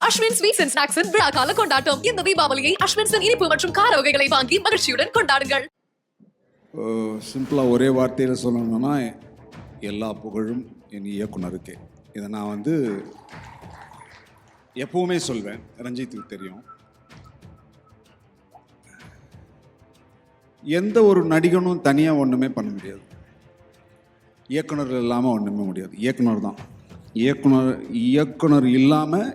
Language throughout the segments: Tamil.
அஸ்வின் ஸ்வீட்ஸ் அண்ட் ஸ்நாக்ஸின் விழா கால கொண்டாட்டம். இந்த தீபாவளியை அஸ்வின்ஸின் இனிப்பு மற்றும் கார வகைகளை வாங்கி மகிழ்ச்சியுடன் கொண்டாடுங்கள். சிம்பிளாக ஒரே வார்த்தையில் சொல்லணும்னா எல்லா புகழும் என் இயக்குனருக்கு. இதை நான் எப்பவுமே சொல்வேன். ரஞ்சித்துக்கு தெரியும். எந்த ஒரு நடிகனும் தனியாக ஒன்றுமே பண்ண முடியாது. இயக்குனர் இல்லாமல் ஒன்றுமே முடியாது. இயக்குனர் தான். இயக்குனர் இல்லாமல்,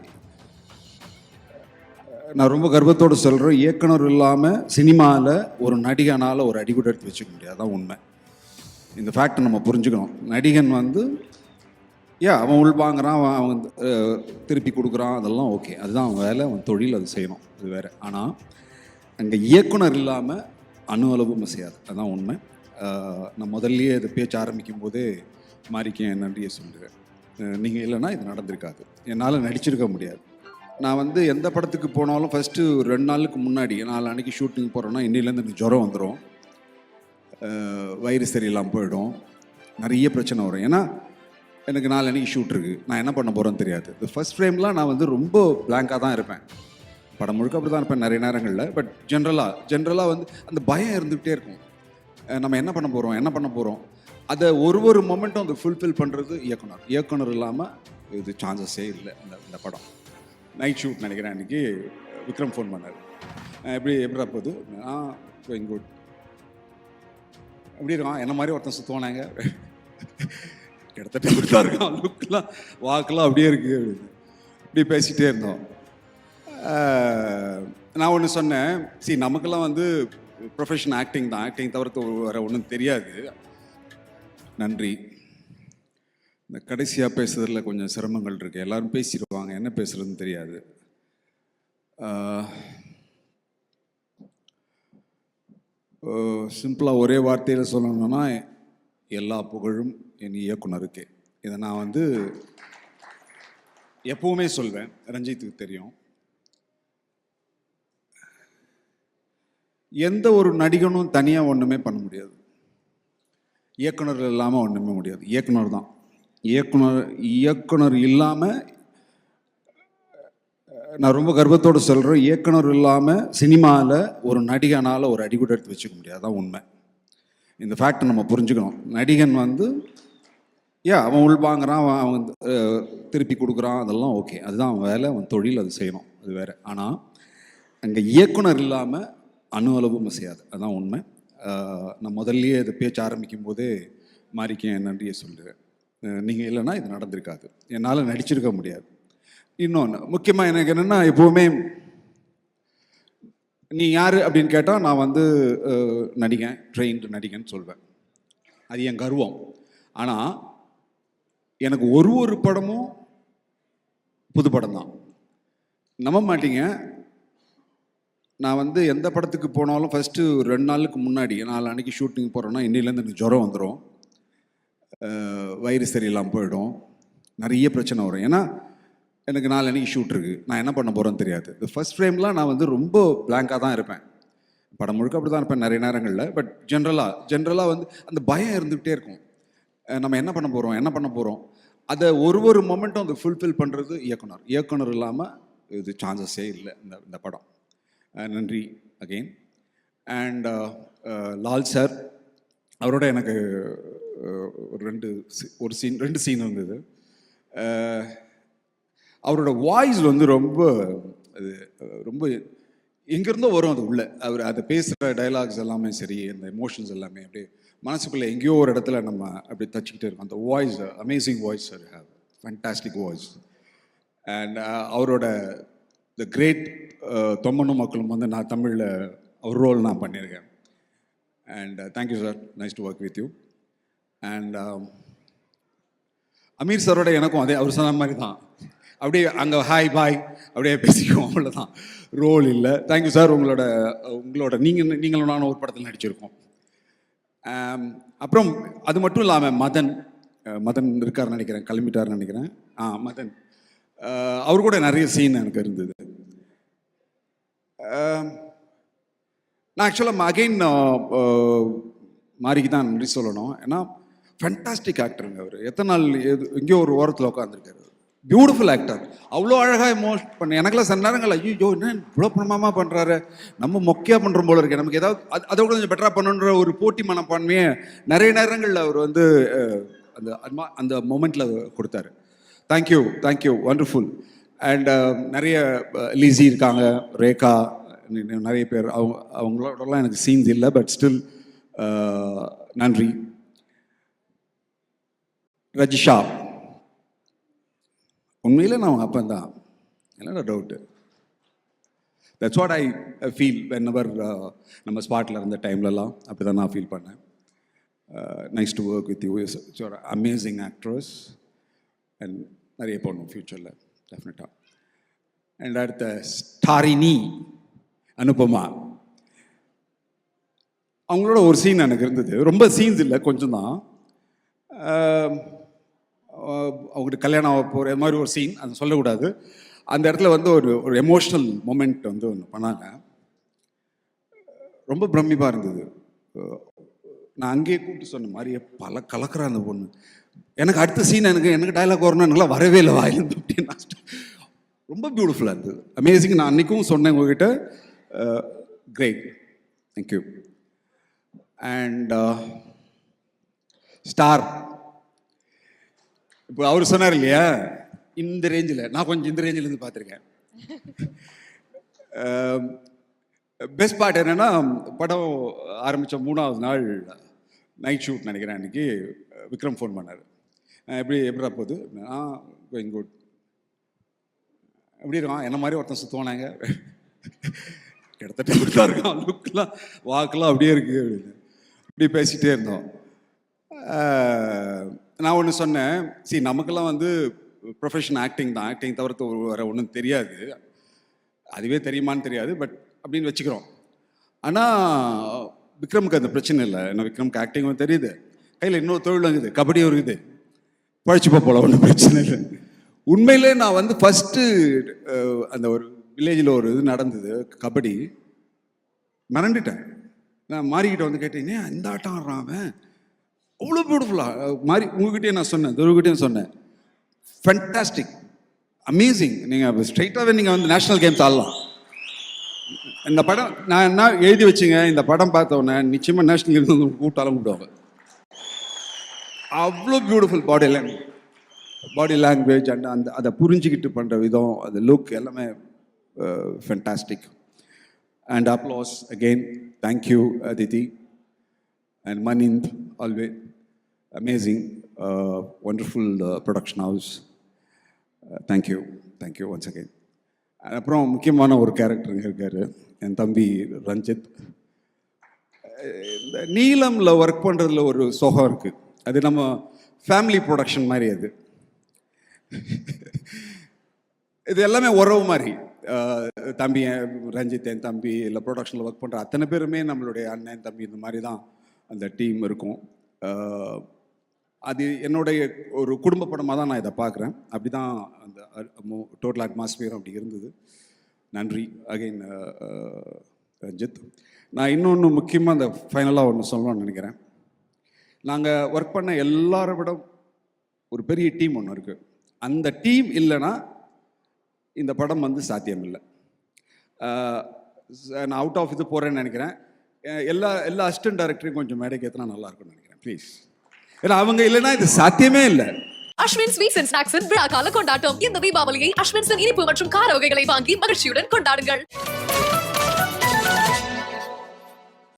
நான் ரொம்ப கர்வத்தோடு சொல்கிறேன், இயக்குனர் இல்லாமல் சினிமாவில் ஒரு நடிகனால் ஒரு அடி கூட எடுத்து வச்சுக்க முடியாது. அதான் உண்மை. இந்த ஃபேக்டை நம்ம புரிஞ்சுக்கணும். நடிகன் அவன் உள்வாங்கிறான், அவன் திருப்பி கொடுக்குறான், அதெல்லாம் ஓகே, அதுதான் அவன் வேலை, அவன் தொழில், அது செய்யணும், அது வேறு. ஆனால் அங்கே இயக்குனர் இல்லாமல் அணு அளவும் செய்யாது. அதுதான் உண்மை. நான் முதல்லையே இதை பேச்சு ஆரம்பிக்கும் போதே மாறிக்க என் நன்றியை சொல்லுவேன். நீங்கள் இல்லைன்னா இது நடந்திருக்காது. என்னால் நடிச்சிருக்க முடியாது. நான் எந்த படத்துக்கு போனாலும் ஃபஸ்ட்டு 2 நாளுக்கு முன்னாடி, 4 அன்றைக்கி ஷூட்டிங் போகிறோன்னா இன்னிலேருந்து எனக்கு ஜுரம் வந்துடும், வயிறு சரியில்லாமல் போயிடும், நிறைய பிரச்சனை வரும். ஏன்னா எனக்கு 4 அன்றைக்கி ஷூட் இருக்குது, நான் என்ன பண்ண போகிறேன்னு தெரியாது. இந்த ஃபஸ்ட் ஃப்ரேம்லாம் நான் ரொம்ப பிளாங்காக தான் இருப்பேன். படம் முழுக்க அப்படி தான் இருப்பேன் நிறைய நேரங்களில். பட் ஜென்ரலாக அந்த பயம் இருந்துகிட்டே இருக்கும். நம்ம என்ன பண்ண போகிறோம் அதை ஒரு மொமெண்ட்டும் ஃபுல்ஃபில் பண்ணுறது இயக்குனர் இல்லாமல் இது சான்சஸே இல்லை. இந்த படம் நைட் ஷூட் நினைக்கிறேன். அன்றைக்கி விக்ரம் ஃபோன் பண்ணார். எப்படிடா போகுது? Going good. எப்படி இருக்கான்? என்ன மாதிரி ஒருத்தன் சுற்றுவானாங்க, கிட்டத்தட்ட இப்படிதான் இருக்கான், லுக்கெலாம் வாக்கெல்லாம் அப்படியே இருக்குது அப்படின்னு இப்படி பேசிகிட்டே இருந்தோம். நான் ஒன்று சொன்னேன், நமக்கெல்லாம் ப்ரொஃபஷன் ஆக்டிங் தான், ஆக்டிங் தவிர்த்து வேறு ஒன்றும் தெரியாது. நன்றி. இந்த கடைசியாக பேசுறதுல கொஞ்சம் சிரமங்கள் இருக்குது. எல்லோரும் பேசிடுவாங்க, என்ன பேசுகிறதுன்னு தெரியாது. சிம்பிளாக ஒரே வார்த்தையில் சொல்லணும்னா எல்லா புகழும் என் இயக்குனருக்கு. இதை நான் எப்பவுமே சொல்வேன். ரஞ்சித்துக்கு தெரியும். எந்த ஒரு நடிகனும் தனியாக ஒன்றுமே பண்ண முடியாது. இயக்குனர் இல்லாமல் ஒன்றுமே முடியாது. இயக்குனர் தான். இயக்குனர் இல்லாமல், நான் ரொம்ப கர்வத்தோடு சொல்கிறேன், இயக்குனர் இல்லாமல் சினிமாவில் ஒரு நடிகனால் ஒரு அடி கூட எடுத்து வச்சுக்க முடியாது. அதான் உண்மை. இந்த ஃபேக்டை நம்ம புரிஞ்சுக்கணும். நடிகன் அவன் உள்வாங்கிறான், அவன் திருப்பி கொடுக்குறான், அதெல்லாம் ஓகே, அதுதான் அவன் வேலை, அவன் தொழில், அது செய்யணும், அது வேறு. ஆனால் அங்கே இயக்குனர் இல்லாமல் அணு அளவும் செய்யாது. அதுதான் உண்மை. நான் முதல்லையே இதை பேச்சு ஆரம்பிக்கும் போதே மாறிக்க என் நன்றியை சொல்லுவேன். நீங்கள் இல்லைன்னா இது நடந்திருக்காது. என்னால் நடிச்சிருக்க முடியாது. இன்னொன்று முக்கியமாக எனக்கு என்னென்னா, எப்போவுமே நீ யார் அப்படின்னு கேட்டால் நான் நடிகன், ட்ரெயின்டு நடிகன்னு சொல்வேன். அது என் கர்வம். ஆனால் எனக்கு ஒரு படமும் புது படம் தான். நம்ப மாட்டீங்க, நான் எந்த படத்துக்கு போனாலும் ஃபஸ்ட்டு 2 நாளுக்கு முன்னாடி, 4 அன்றைக்கி ஷூட்டிங் போகிறோன்னா இன்னிலேருந்து எனக்கு ஜுரம் வந்துடும், வயிறு சரியில்லாமல் போயிடும், நிறைய பிரச்சனை வரும். ஏன்னா எனக்கு 4 அன்றைக்கி ஷூட் இருக்குது, நான் என்ன பண்ண போகிறேன்னு தெரியாது. இந்த ஃபஸ்ட் ஃப்ரேம்லாம் நான் ரொம்ப பிளாங்காக தான் இருப்பேன். படம் முழுக்க அப்படி தான் இருப்பேன் நிறைய நேரங்களில். பட் ஜென்ரலாக அந்த பயம் இருந்துகிட்டே இருக்கும். நம்ம என்ன பண்ண போகிறோம் அதை ஒரு மொமெண்ட்டும் ஃபுல்ஃபில் பண்ணுறது இயக்குனர் இல்லாமல் இது சான்சஸே இல்லை. இந்த படம். நன்றி அகெயின். அண்ட் லால் சார், அவரோட எனக்கு ரெண்டு சீன் இருந்தது. அவரோட வாய்ஸ் ரொம்ப எங்கேருந்தோ வரும் அது உள்ள. அவர் அதை பேசுகிற டைலாக்ஸ் எல்லாமே சரி, அந்த எமோஷன்ஸ் எல்லாமே அப்படியே மனசுக்குள்ளே எங்கேயோ ஒரு இடத்துல நம்ம அப்படி தச்சுக்கிட்டே இருக்கோம். அந்த voice, amazing voice sir, have fantastic voice. And அவரோட த கிரேட் தொம்மனும் மக்களும் நான் தமிழில் ஒரு ரோல் நான் பண்ணியிருக்கேன். And thank you sir, nice to work with you. And Aamir சாரோட எனக்கும் அதே அவர் சொன்ன மாதிரி தான், அப்படியே அங்கே ஹாய் பாய் அப்படியே பேசிக்குவோம், அவ்வளோதான். ரோல் இல்லை. Thank you sir. உங்களோட நீங்களும் நானும் ஒரு படத்தில் நடிச்சிருக்கோம். அப்புறம் அது மட்டும் இல்லாமல் மதன் இருக்காருன்னு நினைக்கிறேன், கிளம்பிட்டாருன்னு நினைக்கிறேன். மதன், அவர் கூட நிறைய சீன் எனக்கு இருந்தது. நான் ஆக்சுவலாக அகெயின் மாறிக்கு தான் நன்றி சொல்லணும். ஏன்னா ஃபேண்டாஸ்டிக் ஆக்டருங்க அவர். எத்தனை நாள் எங்கேயோ ஒரு ஓரத்தில் உட்காந்துருக்காரு. Beautiful actor. அவ்வளோ அழகாக எமோஷன் பண்ண எனக்குலாம் சில நேரங்கள் ஐயோ என்ன இவ்வளோ பிரமாமா பண்ணுறாரு, நம்ம மொக்கையாக பண்ணுறோம் போல இருக்கு, நமக்கு ஏதாவது அதை விட கொஞ்சம் பெட்டராக பண்ணணுன்ற ஒரு போட்டி மனப்பான்மையை நிறைய நேரங்களில் அவர் வந்து அந்த அந்த மொமெண்ட்டில் கொடுத்தாரு. Thank you wonderful. அண்ட் நிறைய லிஸி இருக்காங்க, ரேகா, நிறைய பேர். அவங்களோடலாம் எனக்கு சீன்ஸ் இல்லை, பட் ஸ்டில் நன்றி. ரஜிஷா, உண்மையில் நான் அவங்க அப்பன் தான், என்னோட doubt. That's what I feel when எவர் நம்ம ஸ்பாட்டில் இருந்த டைம்லலாம் அப்படி தான் நான் ஃபீல் பண்ணேன். Nice to work with you, it's ஒரு அமேசிங் ஆக்ட்ரஸ் அண்ட் நிறைய போடணும் ஃப்யூச்சரில் டெஃபினட்டாக. அண்ட் அடுத்த ஸ்டாரினி அனுபமா, அவங்களோட ஒரு சீன் எனக்கு இருந்தது. ரொம்ப சீன்ஸ் இல்லை, கொஞ்சம் தான். அவங்களுக்கு கல்யாணம் ஆக போகிற மாதிரி ஒரு சீன், அது சொல்லக்கூடாது. அந்த இடத்துல வந்து ஒரு எமோஷ்னல் மொமெண்ட் வந்து ஒன்று பண்ணாங்க, ரொம்ப பிரமிப்பாக இருந்தது. நான் அங்கேயே கூப்பிட்டு சொன்ன மாதிரியே பல கலக்கிற அந்த பொண்ணு. எனக்கு அடுத்த சீன் எனக்கு டைலாக் வரணும், எனக்குலாம் வரவே இல்லை வாயிலிருந்து அப்படின்னு. ரொம்ப பியூட்டிஃபுல்லாக இருந்தது, அமேசிங். நான் அன்றைக்கும் சொன்னேன் உங்ககிட்ட. Great, thank you. அண்ட் ஸ்டார், இப்போ அவர் சொன்னார் இல்லையா இந்த ரேஞ்சில், நான் கொஞ்சம் இந்த ரேஞ்சில் இருந்து பார்த்துருக்கேன். பெஸ்ட் பார்ட் என்னென்னா, படம் ஆரம்பித்த 3வது நாள் நைட் ஷூட் நினைக்கிறேன். அன்றைக்கி விக்ரம் ஃபோன் பண்ணார். எப்படிடா போகுது? Going good. எப்படி இருக்கான்? என்ன மாதிரி ஒருத்தன் சுற்றுவானாங்க, கிட்டத்தட்ட இப்படி தான் இருக்கான், லுக்கெலாம் வாக்கெலாம் அப்படியே இருக்குது அப்படின்னு இப்படி பேசிகிட்டே இருந்தோம். நான் ஒன்று சொன்னேன், நமக்கெல்லாம் வந்து ப்ரொஃபஷன் ஆக்டிங் தான், ஆக்டிங் தவிர்த்து வேறு ஒன்றும் தெரியாது, அதுவே தெரியுமான்னு தெரியாது, பட் அப்படின்னு வச்சுக்கிறோம். ஆனால் விக்ரமுக்கு அந்த பிரச்சனை இல்லை. ஏன்னா விக்ரமுக்கு ஆக்டிங்கும் தெரியுது, கையில் இன்னொரு தொழில் இருக்குது, கபடியும் இருக்குது, பழிச்சுப்போ போல, ஒன்றும் பிரச்சனை இல்லை. உண்மையிலே நான் வந்து ஃபஸ்ட்டு அந்த ஒரு வில்லேஜில் ஒரு இது நடந்தது, கபடி, மறந்துட்டேன். நான் மாறிக்கிட்ட வந்து கேட்டேன், இந்த ஆட்டம் ஆடுறான் அவன், அவ்வளோ பியூட்டிஃபுல்லாக மாறி. உங்ககிட்டயே நான் சொன்னேன், துருவகிட்டையும் சொன்னேன், ஃபென்டாஸ்டிக், அமேசிங். நீங்கள் ஸ்ட்ரைட்டாகவே நீங்கள் வந்து நேஷ்னல் கேம்ஸ் ஆடலாம். இந்த படம் நான் என்ன எழுதி வச்சுங்க, இந்த படம் பார்த்தோன்னே நிச்சயமாக நேஷ்னல் கேம்ஸ் வந்து கூப்பிட்டாலும் கூப்பிடுவாங்க. அவ்வளோ பியூட்டிஃபுல் பாடி லாங்குவேஜ் அண்ட் அதை புரிஞ்சுக்கிட்டு பண்ணுற விதம், அந்த லுக் எல்லாமே fantastic. And applause again. Thank you Aditi and Manind, always amazing, wonderful production house. Thank you once again. அப்புறம் முக்கியமான ஒரு கேரக்டருங்க இருக்கார், என் தம்பி ரஞ்சித். இந்த நீலமில் ஒர்க் பண்ணுறதுல ஒரு சுகம் இருக்குது, அது நம்ம ஃபேமிலி ப்ரொடக்ஷன் மாதிரி. அது இது எல்லாமே உறவு மாதிரி. தம்பி ரஞ்சித், என் தம்பி, இல்லை ப்ரொடக்ஷனில் ஒர்க் பண்ணுற அத்தனை பேருமே நம்மளுடைய அண்ணன் தம்பி, இந்த மாதிரி தான் அந்த டீம் இருக்கும். அது என்னுடைய ஒரு குடும்ப படமாக தான் நான் இதை பார்க்குறேன். அப்படி தான் அந்த டோட்டல் அட்மாஸ்பியரும் அப்படி இருந்தது. நன்றி அகைன் ரஞ்சித். நான் இன்னொன்று முக்கியமாக அந்த ஃபைனலாக ஒன்று சொல்லணும்னு நினைக்கிறேன். நாங்கள் ஒர்க் பண்ண எல்லாரை விட ஒரு பெரிய டீம் ஒன்று இருக்குது. அந்த டீம் இல்லைன்னா இந்த படம் வந்து சாத்தியம் இல்லை. நான் அவுட் ஆஃப் இது போகிறேன்னு நினைக்கிறேன். எல்லா அசிஸ்டன்ட் டைரக்டரையும் கொஞ்சம் மேடைக்கு ஏற்றினா நல்லா இருக்கும்னு நினைக்கிறேன், ப்ளீஸ். ஏன்னா அவங்க இல்லைன்னா இது சாத்தியமே இல்லை. அஸ்வின் ஸ்வீட்ஸ் அண்ட் ஸ்நாக்ஸின் விழா கால கொண்டாட்டம். இந்த தீபாவளியை அஸ்வின்ஸின் இனிப்பு மற்றும் கார வகைகளை வாங்கி மகிழ்ச்சியுடன் கொண்டாடுங்கள்.